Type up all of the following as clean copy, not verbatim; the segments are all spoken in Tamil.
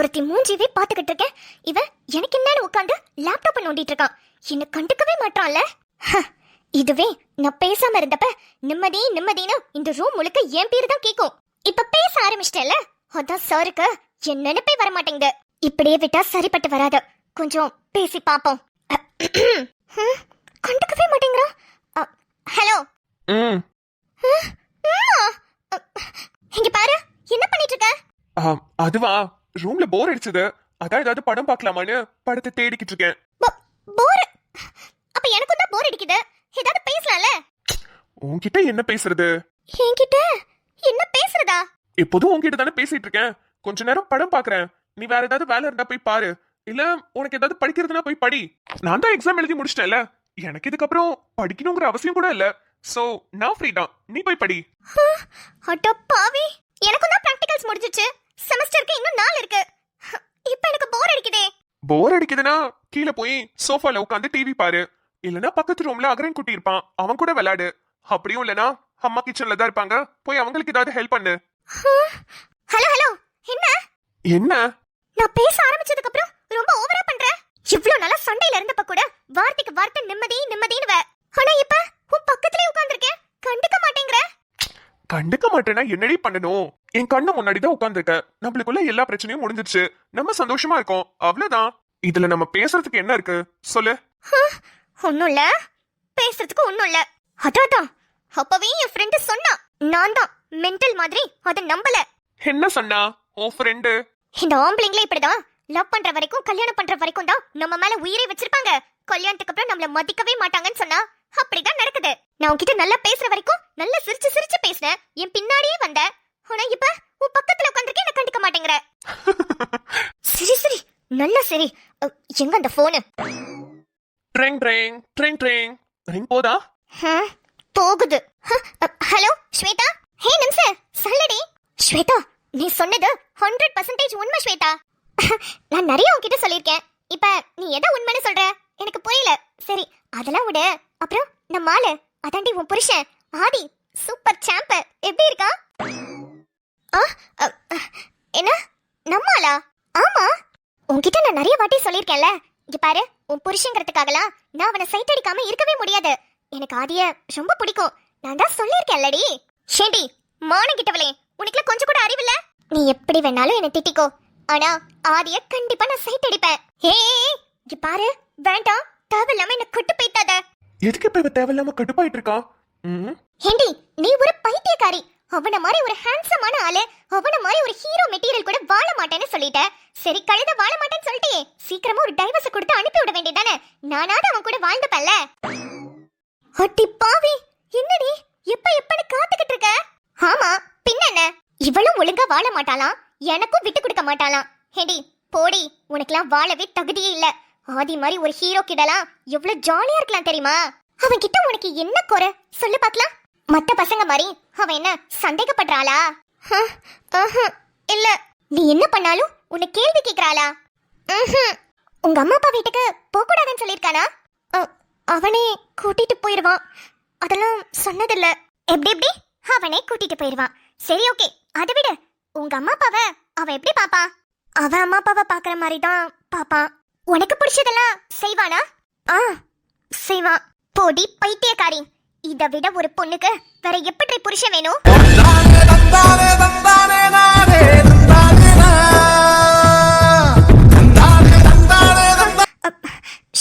ஒருத்தி மூஞ்சிவே பாத்துக்கிட்டு இருக்கேன். இவன் எனக்கு என்னன்னு உட்காந்து லேப்டாப் நோண்டிட்டு இருக்கான். என்ன கண்டுக்கவே மாட்டான்ல. இதுவே நான் பேசாம இருந்தப்ப நிம்மதின்னு இந்த ரூம் முழுக்க என் பேரு தான் கேக்கும். இப்ப பேச ஆரம்பிச்சிட்டேல, அதான் சாருக்கு என் நினைப்பே வர மாட்டேங்குது. இப்படியே விட்டா சரிப்பட்டு வராது. கொஞ்சம் பேசி பாப்போம். கண்டுக்கவே மாட்டேங்கிறான். ஹலோ. இங்க பாரு, என்ன பண்ணிட்டு இருக்க? அதுவா, ரூம்ல போர் அடிச்சது, அதான் ஏதாவது படம் பார்க்கலாமான்னு படத்தை தேடிக்கிட்டு இருக்கேன். போர்? அப்ப எனக்கும் தான் போர் அடிக்குது. ஏதாவது பேசலாம்ல? உன்கிட்ட என்ன பேசுறது? என்கிட்ட என்ன பேசுறதா? எப்போதும் உன்கிட்ட தானே பேசிட்டு இருக்கேன். கொஞ்ச நேரம் படம் பாக்குறேன். நீ வேற ஏதாவது வேலை இருந்தா போய் பாரு. இல்ல உனக்கு ஏதாவது படிக்கிறதுனா போய் படி. நான் தான் எக்ஸாம் எழுதி முடிச்சிட்டேன்ல, எனக்கு இதுக்கப்புறம் படிக்கணுங்கிற அவசியம் கூட இல்ல. சோ நான் ஃப்ரீ தான், நீ போய் படி. அட பாவி, எனக்கும் தான் பிராக்டிகல்ஸ் முடிஞ்சிச்சு. செமஸ்டருக்கு இன்னும் 4 இருக்கு. இப்போ எனக்கு போர் அடிக்குதே. போர் அடிக்குதுன்னா கீழே போய் சோஃபால உட்காந்து டிவி பாரு. இல்லனா பக்கத்து ரூம்ல அகரன் குட்டி இருப்பான், அவன் கூட விளையாடு. அப்படியும் இல்லனா அம்மா கிச்சன்ல தான் இருப்பாங்க, போய் அவங்களுக்கு ஏதாவது ஹெல்ப் பண்ணு. Hello hello. என்ன என்ன? நான் பேச ஆரம்பிச்சதுக்கு அப்புறம் ரொம்ப ஓவரா பண்ற. இவ்ளோ நாளா சண்டையில இருந்தப்ப கூட வார்த்தைக்கு வார்த்தை நிம்மதின்னு. ஆனா இப்ப உன் பக்கத்துலயே உட்கார்ந்திருக்கேன், கண்டுக்க மாட்டேங்கற. கண்டுக்க மாட்டேனா என்னடி பண்ணணும்? என் கண்ணு முன்னாடி தான் உட்கார்ந்திருக்க. நம்மளுக்குள்ள எல்லா பிரச்சனையும் முடிஞ்சிருச்சு, நம்ம சந்தோஷமா இருக்கோம், அவ்வளவுதான். இதுல நம்ம பேசுறதுக்கு என்ன இருக்கு சொல்லு? ஒண்ணும் இல்ல, பேசுறதுக்கு ஒண்ணும் இல்ல. அதான் அப்பவே என் ஃப்ரெண்ட் சொன்னா, நான் தான் மென்டல் மாதிரி அத நம்பல. என்ன சொன்னா உன் ஃப்ரெண்டு? இந்த ஆம்பளைங்களே இப்படிதான், லவ் பண்ற வரைக்கும் கல்யாணம் பண்ற வரைக்கும் தான் நம்ம மேல உயிரை வச்சிருப்பாங்க. கல்யாணத்துக்கு அப்புறம் நம்மள மதிக்கவே மாட்டாங்கன்னு சொன்னா அப்படிதான் நடக்குது. நான் உன்கிட்ட நல்லா பேசுற வரைக்கும் நல்லா சிரிச்சு சிரிச்சு பேசினேன், என் பின்னாடியே வந்த. ஆனா இப்ப உன் பக்கத்துல உட்கார்ந்திருக்கே, என்ன கண்டுக்க மாட்டேங்கற. சரி நல்லா சரி. எங்க அந்த phone? Drink drink drink drink ring போதா? போகுது. ஹலோ ஸ்வேதா. ஹே நிம்ச சொல்லடி. ஸ்வேதா, நீ சொன்னது 100% உண்மை ஸ்வேதா. நான் நிறைய உன்கிட்ட சொல்லிருக்கேன். இப்ப நீ எதை உண்மைன்னு சொல்ற எனக்கு புரியல. சரி அதெல்லாம் விடு. அப்புறம் நம்ம ஆளு அதாண்டி உன் புருஷன் ஆதி, சூப்பர் சாம்ப், எப்படி இருக்கா? என்ன நம்ம ஆளா? ஆமா, உன்கிட்ட நான் நிறைய வாட்டி சொல்லிருக்கேன்ல. இங்க பாரு, உன் புருஷங்கிறதுக்காகலாம் நான் அவனை சைட் அடிக்காம இருக்கவே முடியாது. எனக்கு ஆதிய ரொம்ப பிடிக்கும், நான் தான் சொல்லிருக்கேன்லடி. ஷேண்டி மானங்கிட்டவளே, உனக்குல கொஞ்சம் கூட அறிவில்ல. நீ எப்படி வேணாலும் என்ன திட்டிக்கோ, ஆனா ஆதிய கண்டிப்பா நான் சைட் அடிப்பேன். இங்க பாரு, வேண்டாம், தேவையில்லாம என்ன கட்டு போய்த்தாத. எதுக்கு இப்ப இவ தேவையில்லாம கட்டுப்பாயிட்டு இருக்கா? ஏண்டி நீ ஒரு பைத்தியக்காரி. அவன மாதிரி ஒரு ஹேண்ட்ஸமான ஆளு, அவன மாதிரி ஒரு ஹீரோ மெட்டீரியல் கூட வாழ மாட்டேன்னு சொல்லிட்ட. சரி கழுத வாழ மாட்டேன்னு சொல்லிட்டே, சீக்கிரமா ஒரு டைவர்ஸ் கொடுத்து அனுப்பி விட வேண்டியதானே. நானாவது அவன் கூட வாழ்ந்துப்பல்ல. அட்டி பாவி, என்னடி எப்பன்னு காத்துக்கிட்டு இருக்க? ஆமா பின்ன என்ன, இவளும் ஒழுங்கா வாழ மாட்டாளாம், எனக்கும் விட்டு கொடுக்க மாட்டாளாம். ஹேடி போடி, உனக்குலாம் வாழவே தகுதியே இல்ல. ஆதி மாதிரி ஒரு ஹீரோ கிட்டலாம் எவ்வளவு ஜாலியா இருக்கலாம் தெரியுமா? அவன் கிட்ட உனக்கு என்ன குறை சொல்லு பாக்கலாம். மத்த பசங்க மாதிரி அவன் என்ன சந்தேகப்படுறாளா? இல்ல. நீ என்ன பண்ணாலும் உன்னை கேள்வி கேக்குறாளா? உங்க அம்மா அப்பா வீட்டுக்கு போக கூடாதுன்னு சொல்லிருக்கானா? அவனே கூட்டிட்டு போயிருவான், அதெல்லாம் சொன்னதில்ல. எப்படி அவனே கூட்டிட்டு போயிருவான். சரி ஓகே, அதை விடு. உங்க அம்மா அப்பாவை அவன் எப்படி பாப்பா? அவன் அம்மா அப்பாவை பாக்குற மாதிரி தான் பாப்பான். உனக்கு பிடிச்சதெல்லாம் செய்வானா? செய்வான். போடி பைத்தியக்காரி, இதை விட ஒரு பொண்ணுக்கு வேற எப்படி புருஷன் வேணும்?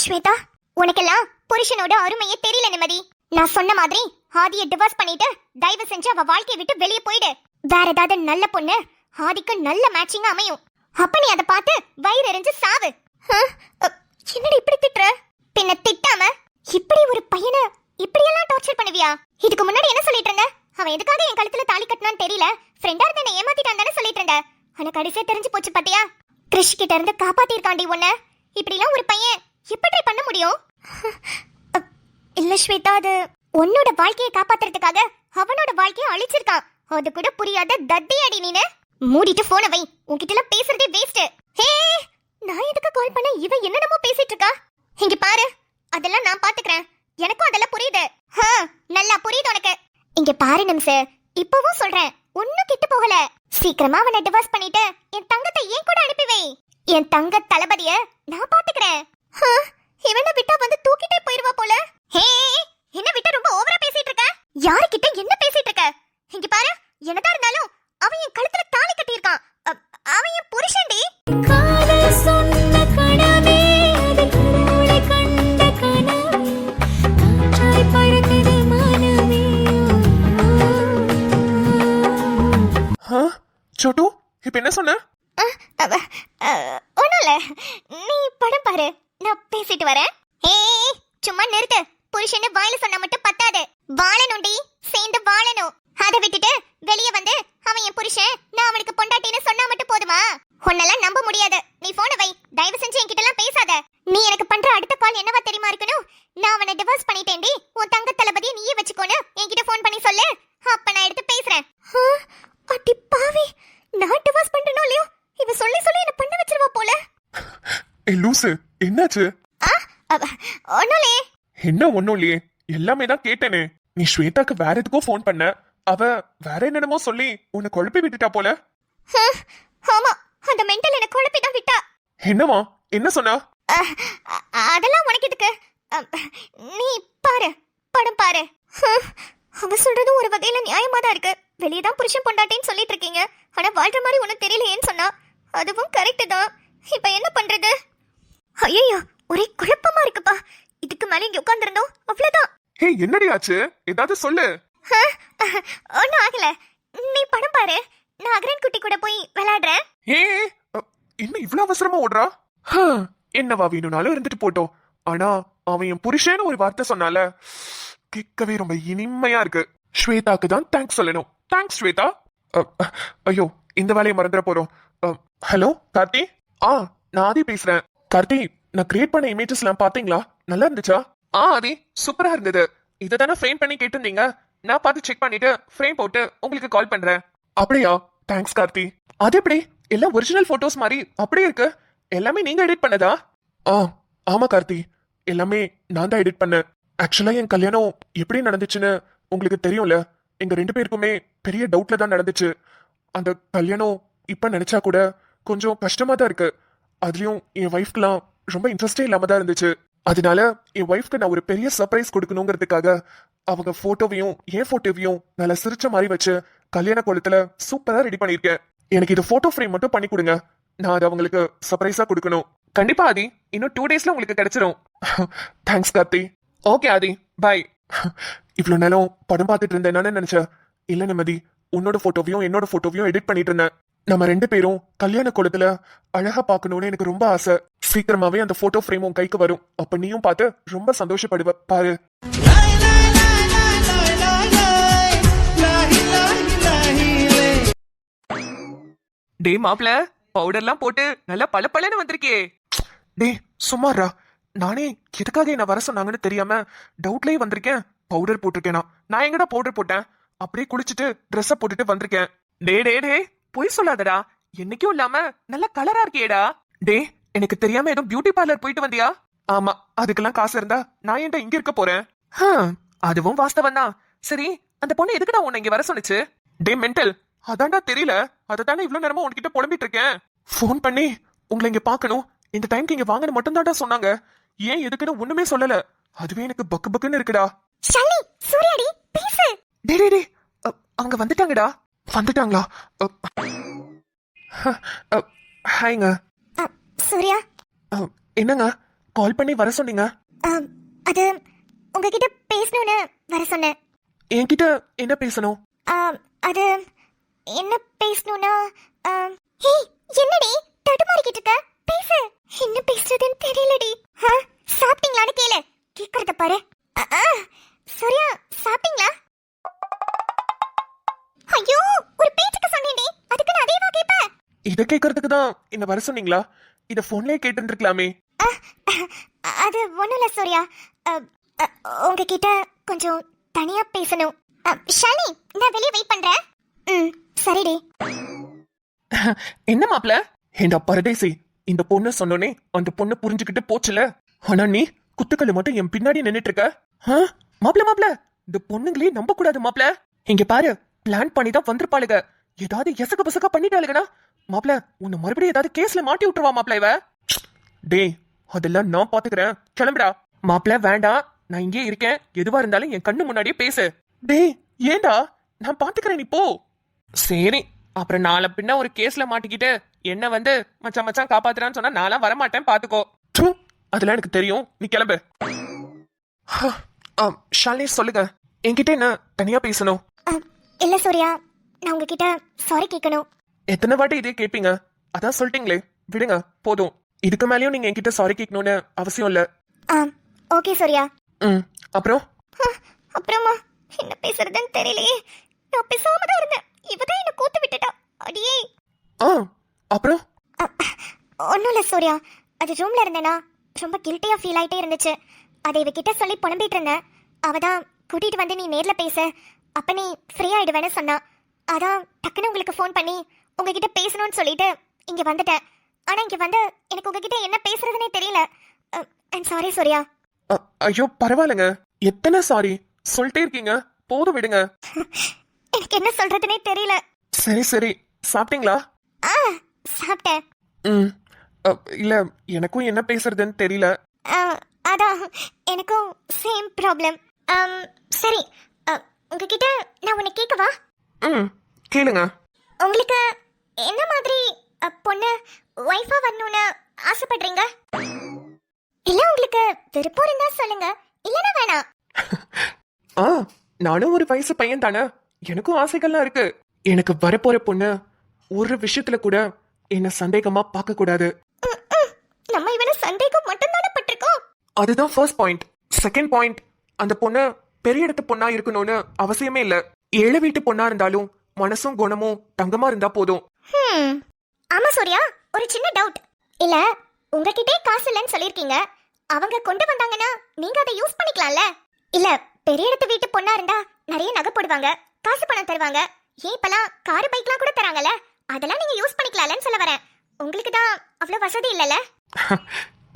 ஸ்வேதா, உனக்கெல்லாம் புருஷனோட அருமையே தெரியல நிம்மதி. நான் சொன்ன மாதிரி ஆதிய டிவோர்ஸ் பண்ணிட்டு தயவு செஞ்சு அவ வாழ்க்கையை விட்டு வெளியே போயிடு. வேற ஏதாவது நல்ல பொண்ணு ஆதிக்கு நல்ல மேட்சிங்கா அமையும். அப்ப நீ அதை பார்த்து வயிறு எரிஞ்சு சாவு. என்னடி இப்படி திட்டுற? பின்ன திட்டாம இப்படி ஒரு பையனை இப்படியெல்லாம் டார்ச்சர் பண்ணுவியா? இதுக்கு முன்னாடி என்ன சொல்லிட்டு இருந்த? அவன் எதுக்காக என் கழுத்துல தாலி கட்டினான்னு தெரியல, ஃப்ரெண்டா இருந்த என்ன ஏமாத்திட்டான் தானே சொல்லிட்டு இருந்த. ஆனா கடைசியா தெரிஞ்சு போச்சு பாத்தியா? கிறிஷ் கிட்ட இருந்து காப்பாத்திருக்காண்டி உன்ன. இப்படிலாம் ஒரு பையன் எப்படி பண்ண முடியும்? இல்ல ஸ்வேதா, அது உன்னோட வாழ்க்கையை காப்பாத்துறதுக்காக அவனோட வாழ்க்கையை அழிச்சிருக்கான். அது கூட புரியாத தத்தியாடி நீனு. மூடிட்டு போன வை, உன்கிட்ட பேசுறதே வேஸ்ட். ஹே, நான் எதுக்கு கால் பண்ண? இவ என்னென்னமோ பேசிட்டு இருக்கா. இங்க பாரு, அதெல்லாம் நான் பாத்துக்கிறேன், எனக்கும் அதெல்லாம் புரியுது. நல்லா புரியுது உனக்கு. இங்க பாரு நிம்ச, இப்பவும் சொல்றேன், ஒன்னும் கிட்டு போகல. சீக்கிரமா அவனை டிவோர்ஸ் பண்ணிட்டு என் தங்கத்தை ஏன் கூட அனுப்பி வை. என் தங்க தளபதிய நான் பாத்துக்கிறேன். இவனை விட்டா வந்து தூக்கிட்டே போயிருவா போல. ஹே, என்ன விட்டா ரொம்ப ஓவரா பேசிட்டு இருக்க. யாருக்கிட்ட என்ன பேசிட்டு இருக்க? இங்க பாரு, என்னதான் இருந்தாலும் அவன் என் கழுத்துல தாலி கட்டி இருக்கான். அவன் என் புருஷன்டி. காதல் சொன்ன கனவே அது கடவுளை கண்ட கனவே காற்றாய் பறக்குது மனமே. சோட்டு இப்ப என்ன சொன்ன? ஒண்ணும் இல்ல, நீ படம் பாரு, நான் பேசிட்டு வரேன். ஏய், சும்மா நிறுத்து. புருஷன்னு வாயில சொன்னா மட்டும் பத்தாது, வாழணும்டி, சேர்ந்து வாழணும். அதை விட்டுட்டு வெளியே வந்து அவன் என் புருஷன், நான் அவனுக்கு பொண்டாட்டின்னு சொன்னா மட்டும் போதுமா? உன்னெல்லாம் நம்ப முடியாது. நீ போனை வை, தயவு செஞ்சு என்கிட்ட எல்லாம் பேசாத. நீ எனக்கு பண்ற அடுத்த கால் என்னவா தெரியுமா இருக்கணும்? நான் அவனை டிவோர்ஸ் பண்ணிட்டேன்டி, உன் தங்க தளபதியை நீயே வச்சுக்கோன்னு என்கிட்ட போன் பண்ணி சொல்லு. அப்ப நான் எடுத்து பேசுறேன். அடி பாவி, நான் டிவோர்ஸ் பண்றனோ இல்லையோ, இவ சொல்லி சொல்லி என்ன பண்ண வச்சிருவா போல. ஏய் லூசு, என்னாச்சு? ஒண்ணுலே. என்ன ஒண்ணும் இல்லையே, எல்லாமே தான் கேட்டேனே. நீ ஸ்வேதாக்கு வேற எதுக்கோ ஃபோன் பண்ண, அவ வேற என்னென்னமோ சொல்லி உன்னை குழப்பி விட்டுட்டா போல. ஆமா, அந்த மெண்டல் என்ன குழப்பி தான் விட்டா. என்னவா, என்ன சொன்னா? அதெல்லாம் உனக்கு எதுக்கு? நீ பாரு, படம் பாரு. அவ சொல்றது ஒரு வகையில நியாயமா தான் இருக்கு. வெளியே தான் புருஷன் பொண்டாட்டின்னு சொல்லிட்டு இருக்கீங்க, ஆனா வாழ்ற மாதிரி உனக்கு தெரியலையேன்னு சொன்னா அதுவும் கரெக்ட் தான். இப்ப என்ன பண்றது? ஐயோ, ஒரே குழப்பமா இருக்குப்பா. இதுக்கு மேல இங்க உட்கார்ந்திருந்தோம், அவ்வளவுதான். ஹே, என்னடி ஆச்சு? ஏதாவது சொல்லு. ஒன்னும் ஆகல, நீ படம் பாரு, நான் அகரன் குட்டி கூட போய் விளையாடுறேன். ஏ, என்ன இவ்வளவு அவசரமா ஓடுறா? என்னவா வேணும்னாலும் இருந்துட்டு போட்டோம். ஆனா அவன் என் புருஷன்னு ஒரு வார்த்தை சொன்னால கேட்கவே ரொம்ப இனிமையா இருக்கு. ஸ்வேதாக்கு தான் தேங்க்ஸ் சொல்லணும். தேங்க்ஸ் ஸ்வேதா. ஐயோ, இந்த வேலையை மறந்துட போறோம். ஹலோ கார்த்தி. நான் ஆதி பேசுறேன். கார்த்தி, நான் கிரியேட் பண்ண இமேஜஸ் எல்லாம் பாத்தீங்களா? நல்லா இருந்துச்சா? ஆதி, சூப்பரா இருந்தது. இதை தானே ஃப்ரேம் பண்ணி கேட்டிருந்தீங்க. நான் பார்த்து செக் பண்ணிட்டு ஃப்ரேம் போட்டு உங்களுக்கு கால் பண்றேன். அப்படியா? தேங்க்ஸ் கார்த்தி. அது எப்படி எல்லாம் ஒரிஜினல் போட்டோஸ் மாதிரி அப்படியே இருக்கு? எல்லாமே நீங்க எடிட் பண்ணதா? ஆமா கார்த்தி, எல்லாமே நான் தான் எடிட் பண்ணேன். ஆக்சுவலா என் கல்யாணம் எப்படி நடந்துச்சுன்னு உங்களுக்கு தெரியும்ல. எங்க 2 பேருக்குமே பெரிய டவுட்ல தான் நடந்துச்சு. அந்த கல்யாணம் இப்ப நினைச்சா கூட கொஞ்சம் கஷ்டமா தான் இருக்கு. அதுலயும் என் ஒய்ஃப்க்குலாம் ரொம்ப இன்ட்ரெஸ்டே இல்லாம தான் இருந்துச்சு. அதனால என் ஒய்ஃப்க்கு நான் ஒரு பெரிய சர்ப்ரைஸ் கொடுக்கணுங்கிறதுக்காக அவங்க போட்டோவையும் என் போட்டோவையும் நல்லா சிரிச்ச மாதிரி வச்சு கல்யாண கோலத்துல சூப்பரா ரெடி பண்ணிருக்கேன். எனக்கு இது போட்டோ ஃப்ரேம் மட்டும் பண்ணி கொடுங்க. நான் அதை அவங்களுக்கு சர்ப்ரைஸா கொடுக்கணும். கண்டிப்பா ஆதி, இன்னும் 2 டேஸ்ல உங்களுக்கு கிடைச்சிரும். தேங்க்ஸ் கார்த்தி. ஓகே ஆதி, பாய். இவ்வளவு நேரம் படம் பார்த்துட்டு இருந்தேன் நினைச்சேன். இல்ல நிம்மதி, உன்னோட போட்டோவையும் என்னோட போட்டோவையும் எடிட் பண்ணிட்டு இருந்தேன். நம்ம 2 பேரும் கல்யாண கோலத்துல அழகா பார்க்கணும்னு எனக்கு ரொம்ப ஆசை. சீக்கிரமாவே அந்த போட்டோ ஃப்ரேம் உன் கைக்கு வரும். அப்ப நீயும் பார்த்து ரொம்ப சந்தோஷப்படுவ பாரு. டே மாப்ள, பவுடர்லாம் போட்டு நல்லா பளபளன்னு வந்திருக்கே. டே சும்மாரா, நானே எதுக்காக என்ன வர சொன்னாங்கன்னு தெரியாம டவுட்லயே வந்திருக்கேன். பவுடர் போட்டிருக்கேனா? நான் எங்கடா பவுடர் போட்டேன்? அப்படியே குளிச்சுட்டு ட்ரெஸ்ஸ போட்டுட்டு வந்திருக்கேன். டே டே டே, பொய் சொல்லாதடா. என்னைக்கும் இல்லாம நல்ல கலரா இருக்கேடா. டே, எனக்கு தெரியாம ஏதோ பியூட்டி பார்லர் போயிட்டு வந்தியா? ஆமா, அதுக்கெல்லாம் காசு இருந்தா நான் ஏன்டா இங்க இருக்க போறேன்? அதுவும் வாஸ்தவம் தான். சரி, அந்த பொண்ணு எதுக்குடா உன்னை இங்க வர சொன்னுச்சு? டே மென்டல், அதான்டா தெரியல. அததானே இவ்வளவு நேரமா உன்கிட்ட புலம்பிட்டு இருக்கேன். ஃபோன் பண்ணி உங்களை இங்க பாக்கணும், இந்த டைம்க்கு இங்க வாங்கன்னு மட்டும் தான்டா சொன்னாங்க. ஏன் எதுக்குன்னு ஒண்ணுமே சொல்லல. அதுவே எனக்கு பக்கு பக்குன்னு இருக்குடா. ஷாலினி, சூர்யாடி, பேசு. டே டே டே, அவங்க வந்துட்டாங்கடா. வந்துட்டாங்களா? ஹாய்ங்க. சூர்யா, என்னங்க கால் பண்ணி வர சொன்னீங்க? அது உங்ககிட்ட பேசணும்னு வர சொன்னேன். என்கிட்ட என்ன பேசணும்? அது என்ன பேசணும்னா, என்னடி தடுமாறிக்கிட்டு இருக்க? பேசு. என்ன பேசுறதுன்னு தெரியலடி. சாப்பிட்டீங்களான்னு கேளு. கேக்குறத பாரு. சூர்யா, சாப்பிட்டீங்களா? ஐயோ, ஒரு பேச்சுக்கு சொன்னேன்டி, அதுக்கு நான் அதேவா கேட்பேன். இத கேக்குறதுக்கு தான் என்ன வர சொன்னீங்களா? இத போன்லயே கேட்டு இருக்கலாமே. அது ஒண்ணும் இல்ல சூர்யா, உங்ககிட்ட கொஞ்சம் தனியா பேசணும். ஷாலினி, நான் வெளியே வெயிட் பண்றேன். சரிடி. என்ன மாப்ள? ஏண்டா பரதேசி, இந்த பொண்ணு சொன்னோனே அந்த பொண்ணு புரிஞ்சுக்கிட்டு போச்சுல. ஆனா நீ குத்துக்கல்லு மட்டும் என் பின்னாடி நின்னுட்டு இருக்க. மாப்ள மாப்ள, இந்த பொண்ணுங்களே நம்ப கூடாது மாப்ள. இங்க பாரு, பிளான் பண்ணி தான் வந்திருப்பாளுங்க. ஏதாவது எசக்க பசக்க பண்ணிட்டாளுங்கடா மாப்ள உன்னை மறுபடியும் ஏதாவது கேஸ்ல மாட்டி விட்டுருவா மாப்ள இவ. டேய் அதெல்லாம் நான் பாத்துக்கிறேன், கிளம்புடா. மாப்ள வேண்டாம், நான் இங்கே இருக்கேன், எதுவா இருந்தாலும் என் கண்ணு முன்னாடியே பேசு. டேய் ஏண்டா, நான் பாத்துக்கிறேன் நீ போ. சரி, அப்புறம் நாளை பின்ன ஒரு கேஸ்ல மாட்டிக்கிட்டு என்ன வந்து மச்சான் மச்சான் காப்பாத்துறான்னு சொன்னா நான்லாம் வரமாட்டேன் பாத்துக்கோ. ச்சூ, அதெல்லாம் எனக்கு தெரியும், நீ கிளம்பு. ஷாலினி சொல்லுங்க, என்கிட்ட என்ன தனியா பேசணும்? இல்ல சூர்யா, நான் உங்ககிட்ட சாரி கேட்கணும். எத்தனை வாட்டி இதே கேட்பீங்க? அதான் சொல்லிட்டீங்களே, விடுங்க போதும். இதுக்கு மேலயும் நீங்க என்கிட்ட சாரி கேட்கணும்னு அவசியம் இல்ல. ஓகே சூர்யா. அப்புறம் அப்புறமா என்ன பேசுறதுன்னு தெரியலையே. நான் பேசாம தான் இருந்தேன், இவதான் என்ன கூத்து விட்டுட்டா. அடியே. அப்புறம் ஒன்னும் இல்ல சூர்யா, அது ரூம்ல இருந்தேனா ரொம்ப கில்ட்டியா ஃபீல் ஆயிட்டே இருந்துச்சு. அதை இவகிட்ட சொல்லி புலம்பிட்டு இருந்தேன். அவதான் கூட்டிட்டு வந்து நீ நேர்ல பேச, அப்ப நீ ஃப்ரீ ஆயிடுவேன்னு சொன்னா. அதான் டக்குன்னு உங்களுக்கு ஃபோன் பண்ணி உங்ககிட்ட பேசணும்னு சொல்லிட்டு இங்க வந்துட்டேன். ஆனா இங்க வந்து எனக்கு உங்ககிட்ட என்ன பேசுறதுனே தெரியல. I'm sorry Surya. ஐயோ பரவாயில்லைங்க, எத்தனை சாரி சொல்லிட்டே இருக்கீங்க, போதும் விடுங்க. எனக்கு என்ன சொல்றதுனே தெரியல. சரி சரி, சாப்பிட்டீங்களா? சாப்பிட்டேன். இல்ல எனக்கும் என்ன பேசுறதுன்னு தெரியல. அதான் எனக்கும் சேம் ப்ராப்ளம். சரி, உங்ககிட்ட நான் உன்னை கேட்கவா? கேளுங்க. உங்களுக்கு என்ன மாதிரி பொண்ணு ஒய்ஃபா வரணும்னு ஆசைப்படுறீங்க? இல்ல உங்களுக்கு விருப்பம் இருந்தா சொல்லுங்க, இல்லனா வேணாம். நானும் ஒரு வயசு பையன் தானே, எனக்கும் ஆசைகள்லாம் இருக்கு. எனக்கு வரப்போற பொண்ணு ஒரு விஷயத்துல கூட என்ன சந்தேகமா பார்க்க கூடாது. நம்ம இவன சந்தேகம் மட்டும் தானே பட்டிருக்கோம். அதுதான் ஃபர்ஸ்ட் பாயிண்ட். செகண்ட் பாயிண்ட், அந்த பொண்ணு பெரிய இடத்து பொண்ணா இருக்கணும்னு அவசியமே இல்ல. ஏழை வீட்டு பொண்ணா இருந்தாலும் மனசும் குணமும் தங்கமா இருந்தா போதும். ஆமா சூர்யா, ஒரு சின்ன டவுட். இல்ல உங்ககிட்டே காசு இல்லைன்னு சொல்லிருக்கீங்க, அவங்க கொண்டு வந்தாங்கன்னா நீங்க அதை யூஸ் பண்ணிக்கலாம்ல? இல்ல பெரிய இடத்து வீட்டு பொண்ணா இருந்தா நிறைய நகை போடுவாங்க, காசு பணம் தருவாங்க, ஏன் இப்பெல்லாம் கார் பைக்லாம் கூட தராங்கல்ல, அதெல்லாம் நீங்க யூஸ் பண்ணிக்கலாம்னு சொல்ல வரேன். உங்களுக்கு தான் அவ்வளவு வசதி இல்லல.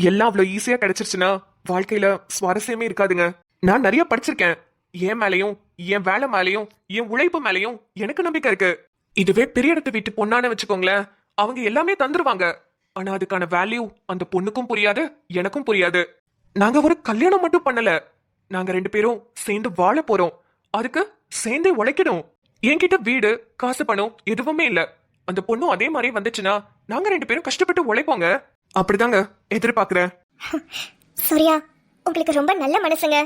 எல்லாம் அவ்வளவு ஈஸியா கிடைச்சிருச்சுன்னா வாழ்க்கையில சுவாரஸ்யமே இருக்காதுங்க. நான் நிறைய படிச்சிருக்கேன். என் மேலையும் என் வேலை மேலையும் என் உழைப்பு மேலையும் எனக்கு நம்பிக்கை இருக்கு. இதுவே பெரிய இடத்து வீட்டு பொண்ணான்னு வச்சுக்கோங்களேன், அவங்க எல்லாமே தந்துருவாங்க. ஆனா அதுக்கான வேல்யூ அந்த பொண்ணுக்கும் புரியாது, எனக்கும் புரியாது. நாங்க ஒரு கல்யாணம் மட்டும் பண்ணல, நாங்க 2 பேரும் சேர்ந்து வாழ போறோம். அதுக்கு சேர்ந்தே உழைக்கணும். என்கிட்ட வீடு காசு பணம் எதுவுமே இல்ல. அந்த பொண்ணும் அதே மாதிரி வந்துச்சுன்னா நாங்க 2 பேரும் கஷ்டப்பட்டு உழைப்போங்க. அப்படிதாங்க எதிர்பார்க்கிறேன். சூர்யா, உங்களுக்கு ரொம்ப நல்ல மனசுங்க.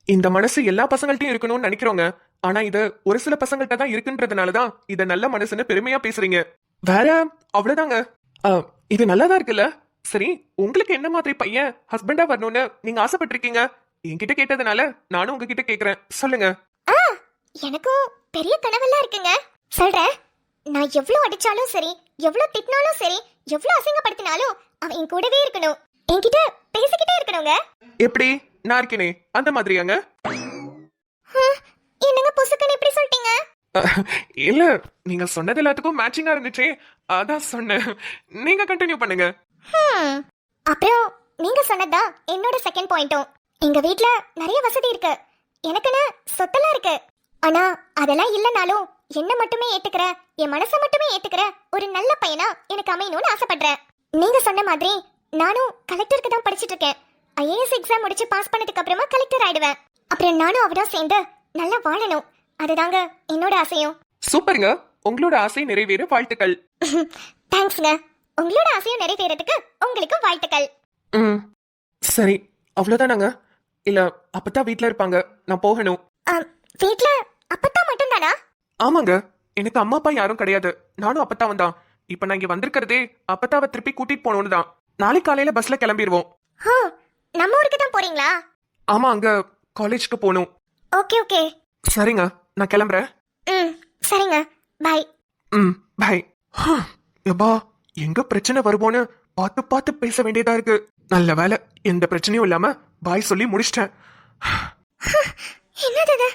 இந்த மனசு எல்லா பசங்கள்ட்டையும் இருக்கணும்னு நினைக்கிறோங்க. ஆனா இது ஒரு சில பசங்கள்ட்ட தான் இருக்குன்றதுனாலதான் இத நல்ல மனசுன்னு பெருமையா பேசுறீங்க. வேற அவ்வளவுதாங்க. இது நல்லாதான் இருக்குல்ல. சரி, உங்களுக்கு என்ன மாதிரி பையன் ஹஸ்பண்டா வரணும்னு நீங்க ஆசைப்பட்டிருக்கீங்க? என்கிட்ட கேட்டதுனால நானும் உங்ககிட்ட கேக்குறேன், சொல்லுங்க. எனக்கும் பெரிய கனவெல்லாம் இருக்குங்க. சொல்றேன், நான் எவ்வளவு அடிச்சாலும் சரி, எவ்வளவு திட்டினாலும் சரி, எவ்வளவு அசிங்கப்படுத்தினாலும் அவன் என் கூடவே இருக்கணும், என்கிட்ட பேசிக்கிட்டே இருக்கணுங்க. எப்படி நான் இருக்கேனே அந்த மாதிரியாங்க? என்னங்க புசுக்குன்னு இப்படி சொல்லிட்டீங்க? இல்ல, நீங்க சொன்னது எல்லாத்துக்கும் மேட்சிங்கா இருந்துச்சே, அதான் சொன்னேன். நீங்க கண்டினியூ பண்ணுங்க. அப்புறம் நீங்க சொன்னதா என்னோட செகண்ட் பாயிண்ட்டும். எங்க வீட்ல நிறைய வசதி இருக்கு, எனக்குன்னு சொத்தெல்லாம் இருக்கு. ஆனா அதெல்லாம் இல்லனாலும் என்ன மட்டுமே ஏத்துக்கிற, என் மனசை மட்டுமே ஏத்துக்கிற ஒரு நல்ல பையனா எனக்கு அமையணும்னு ஆசைப்படுறேன். நீங்க சொன்ன மாதிரி நானும் கலெக்டருக்கு தான் படிச்சிட்டு இருக்கேன். IAS எக்ஸாம் முடிச்சு பாஸ் பண்ணதுக்கு அப்புறமா கலெக்டர் ஆயிடுவேன். அப்புறம் நானும் அவரும் சேர்ந்து நல்லா வாழணும், அதுதாங்க என்னோட ஆசையும். சூப்பருங்க, உங்களோட ஆசை நிறைவேற வாழ்த்துக்கள். தேங்க்ஸ்ங்க, உங்களோட ஆசையும் நிறைவேறதுக்கு உங்களுக்கு வாழ்த்துக்கள். சரி, அவ்வளவுதானாங்க? இல்ல அப்பத்தா வீட்ல இருப்பாங்க, நான் போகணும். வீட்ல அப்பத்தா மட்டும் தானா? ஆமாங்க, எனக்கு அம்மா அப்பா யாரும் கிடையாது, நானும் அப்பத்தாவும் தான். இப்ப நான் இங்க வந்திருக்கிறதே அப்பத்தாவை திருப்பி கூட்டிட்டு போகணும்னு தான். நாளைக்கு காலையில பஸ்ல கிளம்பிடுவோம். நம்ம ஊருக்கு தான் போறீங்களா? ஆமா, அங்க காலேஜ்க்கு போகணும். Okay okay. சரிங்க, நான் கிளம்புறேன். சரிங்க, பை. பை. எப்பா, எங்க பிரச்சனை வருமோன்னு பார்த்து பார்த்து பேச வேண்டியதா இருக்கு. நல்ல வேலை, எந்த பிரச்சனையும் இல்லாம பாய் சொல்லி முடிச்சிட்டேன். என்னது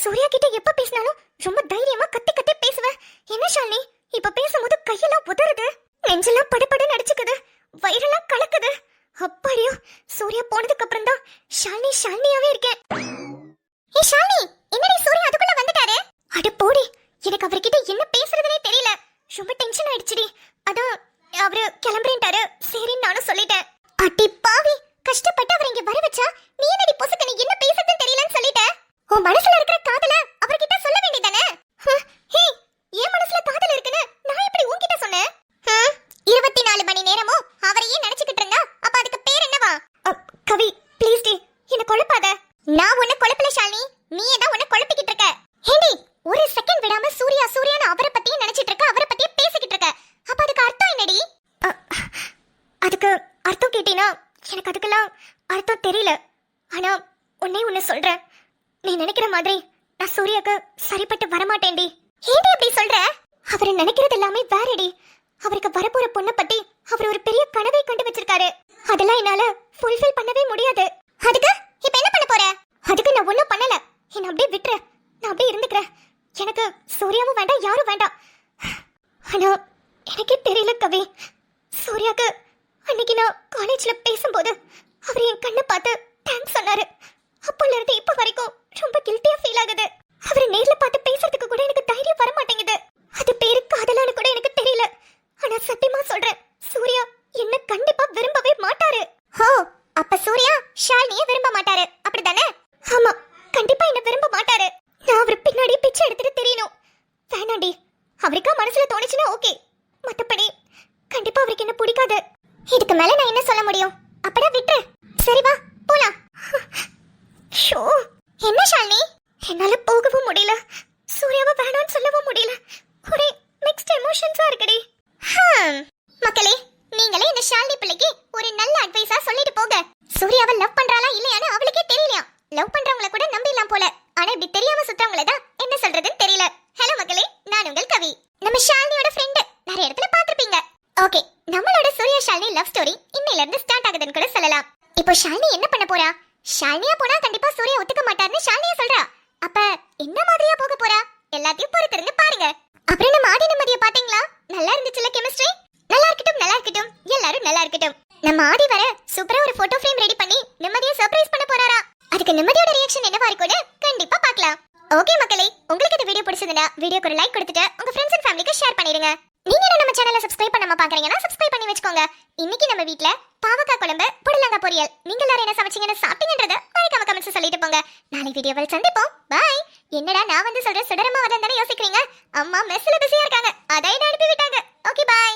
சூர்யா கிட்ட எப்ப பேசினாலும் ரொம்ப தைரியமா கத்தி கத்தி பேசுவேன். என்ன ஷாலினி, இப்ப பேசும்போது கையெல்லாம் உதறுது, நெஞ்செல்லாம் படபடன்னு அடிச்சுக்குது, வயிறெல்லாம் கலக்குது. அப்படியோ சூர்யா போனதுக்கு அப்புறம் தான் ஷாலினி ஷாலினியாவே இருக்கேன். ஏ ஷாலினி, என்னடி சூர்யா அதுக்குள்ள வந்துட்டாரு? அட போடி, எனக்கு அவர்கிட்ட என்ன பேசுறதுனே தெரியல. மனசுல இருக்கிற காதல அவர்கிட்ட சொல்ல வேண்டியதானே? ஹே, என் மனசுல காதல் இருக்குன்னு நான் எப்படி உன்கிட்ட சொன்னேன்? 24 மணி நேரமும் அவரையே நினைச்சுக்கிட்டு இருந்தா அப்ப அதுக்கு பேர் என்னவா? கவி ப்ளீஸ் டி, என்ன குழப்பாத. நான் உன்னை குழப்பல ஷாலினி, நீயே தான் உன்னை குழப்பிக்கிட்டு இருக்க. ஏண்டி ஒரு செகண்ட் விடாம சூர்யா சூர்யான்னு அவரை பத்தியே நினைச்சிட்டு இருக்க, அவரை பத்தியே பேசிக்கிட்டு இருக்க. அப்ப அதுக்கு அர்த்தம் என்னடி? அதுக்கு அர்த்தம் கேட்டீனா எனக்கு அதுக்கெல்லாம் அர்த்தம் தெரியல. ஆனா உன்னை சொல்றேன், நீ நினைக்கிற மாதிரி நான் சூர்யாக்கு சரிப்பட்டு வரமாட்டேன்டி. ஏண்டி அப்படி சொல்ற? அவரை நினைக்கிறது எல்லாமே வேறடி. அவருக்கு வரப்போற பொண்ணை பத்தி அவர் ஒரு பெரிய கனவை கண்டு வச்சிருக்காரு. அதெல்லாம் என்னால ஃபுல்ஃபில் பண்ணவே முடியாது. அதுக்கு இப்ப என்ன பண்ண போற? அதுக்கு நான் ஒண்ணும் பண்ணல, என்ன அப்படியே விட்டுரு, நான் அப்படியே இருந்துக்கிறேன். எனக்கு சூர்யாவும் வேண்டாம், யாரும் வேண்டாம். ஆனா எனக்கே தெரியல கவி, சூர்யாக்கு அன்னைக்கு நான் காலேஜ்ல பேசும்போது அவர் என் கண்ணை பார்த்து தேங்க்ஸ் சொன்னாரு. அப்போல இருந்து இப்ப வரைக்கும் ரொம்ப கில்ட்டியா ஃபீல் ஆகுது. அவரை நேர்ல பார்த்து பேசுறதுக்கு கூட எனக்கு தைரியம் வர மாட்டேங்குது. அது பேரு காதலான்னு கூட எனக்கு தெரியல. ஆனா சத்தியமா சொல்றேன், சூர்யா என்ன கண்டிப்பா விரும்பவே மாட்டாரு. ஹோ, அப்ப சூர்யா ஷாலினியை விரும்ப மாட்டாரு அப்படிதானே? ஆமா, கண்டிப்பா என்ன விரும்ப மாட்டாரு. நான் அவர் பின்னாடி பிச்சை எடுத்துட்டு தெரியணும். வேணாண்டி, அவருக்கா மனசுல தோணுச்சுன்னா ஓகே, மத்தபடி கண்டிப்பா அவருக்கு என்ன பிடிக்காது. இதுக்கு மேல நான் என்ன சொல்ல முடியும்? அப்படா விட்டுரு. சரி வா போலாம். ஷோ, என்ன ஷாலினி, என்னால போகவும் முடியல, சூர்யாவை வேணான்னு சொல்லவும் முடியல. ஒரே மிக்ஸ்ட் எமோஷன்ஸா இருக்குடி. மக்களே, நீங்களே இந்த ஷாலினி பிள்ளைக்கு ஒரு நல்ல அட்வைஸா சொல்லிட்டு போங்க. சூர்யாவை லவ் பண்றாளா இல்லையான்னு அவளுக்கே தெரியலையா. லவ் பண்றவங்கள கூட நம்பிடலாம் போல, ஆனா இப்படி தெரியாம சுத்தவங்கள தான் என்ன சொல்றதுன்னு தெரியல. ஹலோ மக்களே, நான் உங்கள் கவி. நம்ம ஷாலினியோட ஃப்ரெண்ட், நிறைய இடத்துல பாத்திருப்பீங்க. ஓகே, நம்மளோட சூர்யா ஷாலினி லவ் ஸ்டோரி இன்னையில இருந்து ஸ்டார்ட் ஆகுதுன்னு கூட சொல்லலாம். இப்போ ஷாலினி என்ன பண்ண போறா? ஷாலினியா போனா கண்டிப்பா சூர்யா ஒத்துக்க மாட்டாருன்னு ஷாலினியா சொல்றா. அப்ப என்ன மாதிரியா போக போறா? எல்லாத்தையும் பொறுத்திருந்து பாருங்க. அப்புறம் நம்ம ஆடி நிம்மதியை பாத்தீங்களா? நல்லா இருந்துச்சுல கெமிஸ்ட்ரி? நல்லா இருக்கட்டும், நல்லா இருக்கட்டும், எல்லாரும் நல்லா இருக்கட்டும். நம்ம ஆடி வர சூப்பரா ஒரு போட்டோ ஃப்ரேம் ரெடி பண்ணி நிம்மதியை சர்ப்ரைஸ் பண்ண போறாரா. அதுக்கு நிம்மதியோட ரியாக்ஷன் என்னவா இருக்கும்னு கண்டிப்பா பார்க்கலாம். ஓகே மக்களே, உங்களுக்கு இந்த வீடியோ பிடிச்சதுன்னா வீடியோக்கு ஒரு லைக் கொடுத்துட்டு உங்க ஃப்ரெண்ட்ஸ் அண்ட் ஃபேமிலிக்கு ஷேர் பண்ணிடுங்க. நீங்க நம்ம சேனலை சப்ஸ்கிரைப் பண்ணாம பாக்குறீங்கன்னா சப்ஸ்கிரைப் பண்ணி வச்சுக்கோங்க. இன்னைக்கு நம்ம வீட்ல பாவக்காய் குழம்பு, புடலங்காய் பொரியல். நீங்க எல்லாரும் என்ன சமைச்சீங்கன்னு சாப்பிட்டீங்கன்றத மறக்காம கமெண்ட்ஸ் சொல்லிட்டு போங்க. நாளை வீடியோவில் சந்திப்போம். பை. என்னடா நான் வந்து சொல்ற சுடரமா வரேன்னு யோசிக்கிறீங்க? அம்மா மெஸ்ல பிஸியா இருக்காங்க, அதை என்ன அனுப்பி விட்டாங்க. Okay bye.